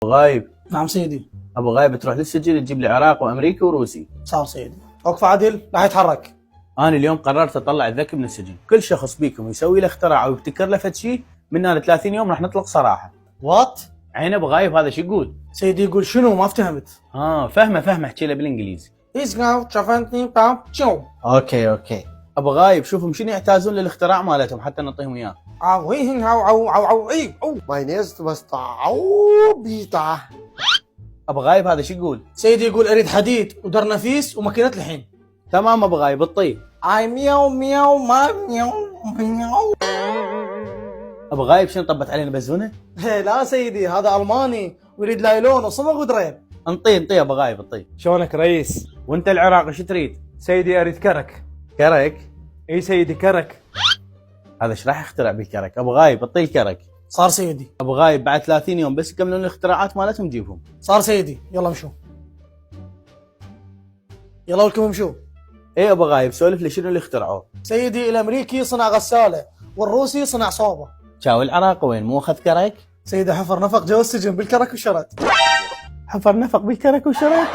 غايب. نعم سيدي. ابو غايب تروح للسجل تجيب لي عراق وامريكي وروسي. صار سيدي. وقف عادل لا يتحرك. انا اليوم قررت اطلع الذكي من السجن. كل شخص بيكم يسوي له اختراع او يبتكر له فد شيء من هنا ل 30 يوم راح نطلق صراحه. وات؟ عين ابو غايب هذا شو يقول؟ سيدي يقول شنو؟ ما فهمت. فهمه احكي له بالانجليزي. اسمعوا شافنتني بام تشو. اوكي. ابو غايب شوفهم شنو يحتاجون للاختراع مالتهم حتى نعطيهم اياه. عوين عو اي او. مايونيز بس عوبيطة. ابو غايب هذا شو يقول؟ سيدي يقول اريد حديد ودر نفيس وماكينة الحين. تمام ابو غايب الطيب. اي مياو مياو ما مياو مياو. ابو غايب شنو طبت علينا بزونه؟ لا سيدي هذا الماني ويريد لايلون وصمغ ودرين. انطيه ابو غايب انطيه. شلونك رئيس؟ وانت العراقي شو تريد؟ سيدي اريد كرك. كرك؟ اي سيدي كرك. هذا ايش راح يخترع به كرك؟ ابو غايب اعطيه الكرك. صار سيدي. ابو غايب بعد 30 يوم بس يكملون الاختراعات مالتهم جيبهم. صار سيدي. يلا مشوا. يلا ولكم امشوا. ايه ابو غايب سولف لي شنو اللي اخترعوه؟ سيدي الامريكي صنع غسالة والروسي صنع صوبة. شاو العراق وين مو اخذ كرك؟ سيدي حفر نفق جوا السجن بالكرك والشرد. حفر نفق بالكرك وشرك.